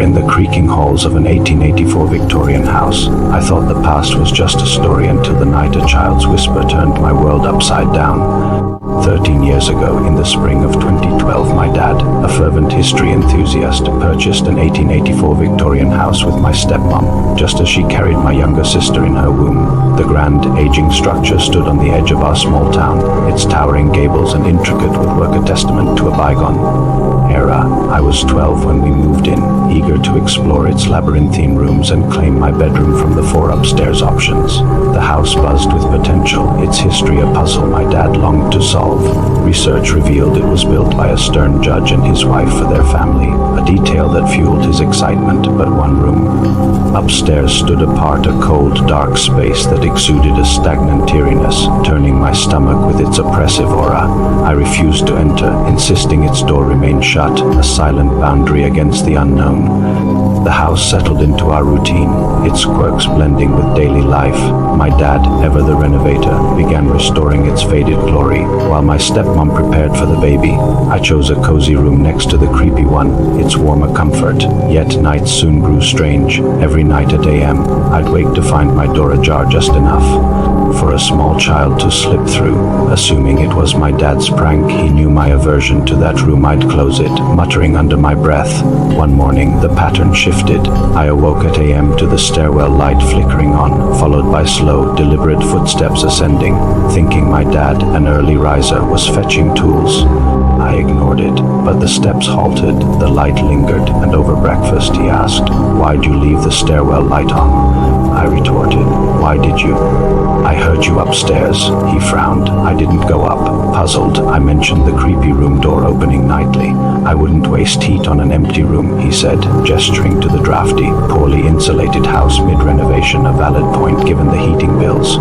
in the creaking halls of an 1884 Victorian house. I thought the past was just a story until the night a child's whisper turned my world upside down. 13 years ago, in the spring of 2012, my dad, a fervent history enthusiast, purchased an 1884 Victorian house with my stepmom, just as she carried my younger sister in her womb. The grand, aging structure stood on the edge of our small town, its towering gables and intricate woodwork a testament to a bygone era. I was 12 when we moved in, eager to explore its labyrinthine rooms and claim my bedroom from the 4 upstairs options. The house buzzed with potential, its history a puzzle my dad longed to solve. Research revealed it was built by a stern judge and his wife for their family, a detail that fueled his excitement. But one room upstairs stood apart, a cold, dark space that exuded a stagnant eeriness, turning my stomach with its oppressive aura. I refused to enter, insisting its door remain shut, a silent boundary against the unknown. The house settled into our routine, its quirks blending with daily life. My dad, ever the renovator, began restoring its faded glory, while my stepmom prepared for the baby. I chose a cozy room next to the creepy one, its warmer comfort. Yet nights soon grew strange. Every night at AM, I'd wake to find my door ajar just enough for a small child to slip through. Assuming it was my dad's prank, he knew my aversion to that room. I'd close it, muttering under my breath. One morning, the pattern shifted. I awoke at AM to the stairwell light flickering on, followed by slow, deliberate footsteps ascending, thinking my dad, an early riser, was fetching tools. I ignored it, but the steps halted, the light lingered, and over breakfast he asked, "Why'd you leave the stairwell light on?" I retorted, "Why did you?" "I heard you upstairs." He frowned. I didn't go up. Puzzled, I mentioned the creepy room door opening nightly. "I wouldn't waste heat on an empty room," he said, gesturing to the drafty, poorly insulated house mid-renovation, a valid point given the heating bills.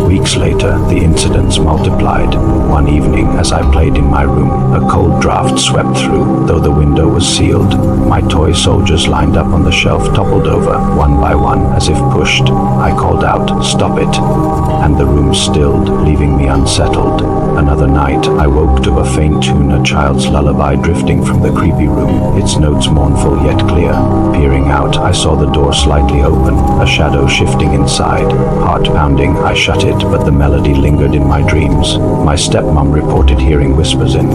Weeks later, the incidents multiplied. One evening, as I played in my room, a cold draft swept through, though the window was sealed. My toy soldiers lined up on the shelf toppled over, one by one, as if pushed. I called out, "Stop it!" and the room stilled, leaving me unsettled. Another night, I woke to a faint tune, a child's lullaby drifting from the creepy room, its notes mournful yet clear. Peering out, I saw the door slightly open, a shadow shifting inside. Heart pounding, I shut it, but the melody lingered in my dreams. My stepmom reported hearing whispers in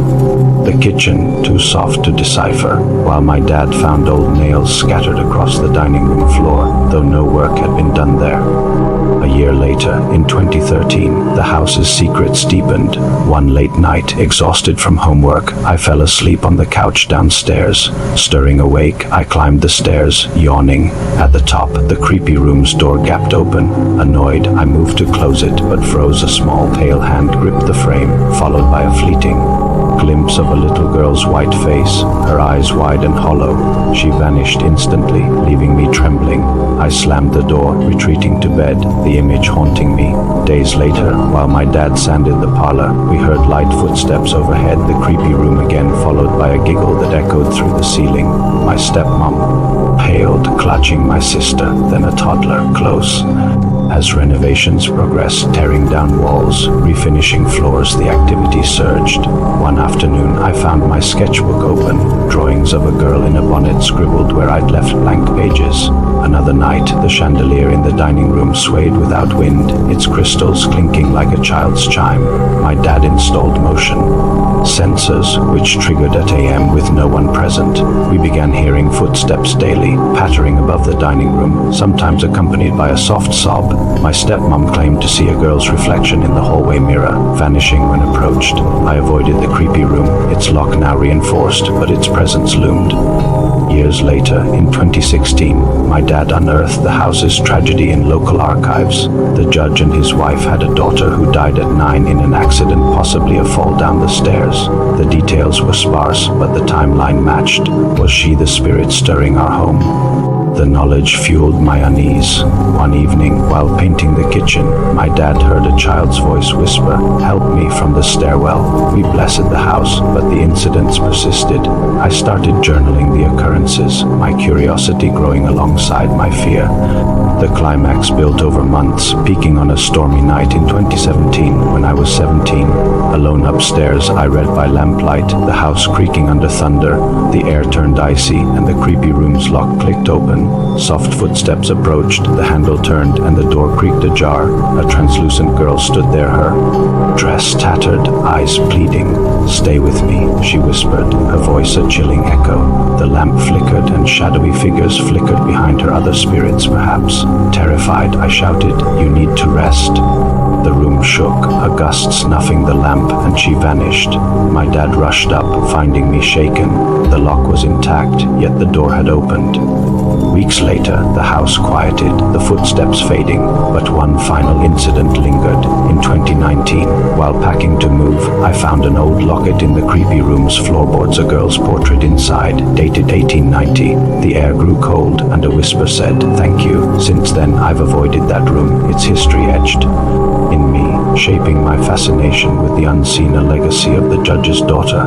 the kitchen, too soft to decipher, while my dad found old nails scattered across the dining room floor, though no work had been done there. A year later, in 2013, the house's secrets deepened. One late night, exhausted from homework, I fell asleep on the couch downstairs. Stirring awake, I climbed the stairs, yawning. At the top, the creepy room's door gapped open. Annoyed, I moved to close it, but froze. A small, pale hand gripped the frame, followed by a fleeting glimpse of a little girl's white face, her eyes wide and hollow. She vanished instantly, leaving me trembling. I slammed the door, retreating to bed, the image haunting me. Days later, while my dad sanded the parlor, we heard light footsteps overhead, the creepy room again, followed by a giggle that echoed through the ceiling. My stepmom paled, clutching my sister, then a toddler, close. As renovations progressed, tearing down walls, refinishing floors, the activity surged. One afternoon, I found my sketchbook open, drawings of a girl in a bonnet scribbled where I'd left blank pages. Another night, the chandelier in the dining room swayed without wind, its crystals clinking like a child's chime. My dad installed motion sensors, which triggered at AM with no one present. We began hearing footsteps daily, pattering above the dining room, sometimes accompanied by a soft sob. My stepmom claimed to see a girl's reflection in the hallway mirror, vanishing when approached. I avoided the creepy room, its lock now reinforced, but its presence loomed. Years later, in 2016, my dad unearthed the house's tragedy in local archives. The judge and his wife had a daughter who died at 9 in an accident, possibly a fall down the stairs. The details were sparse, but the timeline matched. Was she the spirit stirring our home? The knowledge fueled my unease. One evening, while painting the kitchen, my dad heard a child's voice whisper, "Help me," from the stairwell. We blessed the house, but the incidents persisted. I started journaling the occurrences, my curiosity growing alongside my fear. The climax built over months, peaking on a stormy night in 2017 when I was 17, alone Alone upstairs, I read by lamplight, the house creaking under thunder, the air turned icy, and the creepy room's lock clicked open. Soft footsteps approached, the handle turned, and the door creaked ajar. A translucent girl stood there, her dress tattered, eyes pleading. "Stay with me," she whispered, her voice a chilling echo. The lamp flickered, and shadowy figures flickered behind her, other spirits perhaps. Terrified, I shouted, "You need to rest." The room shook, a gust snuffing the lamp, and she vanished. My dad rushed up, finding me shaken. The lock was intact, yet the door had opened. Weeks later, the house quieted, the footsteps fading, but one final incident lingered. In 2019, while packing to move, I found an old locket in the creepy room's floorboards, a girl's portrait inside, dated 1890. The air grew cold, and a whisper said, "Thank you." Since then, I've avoided that room, its history etched in me, shaping my fascination with the unseen, a legacy of the judge's daughter.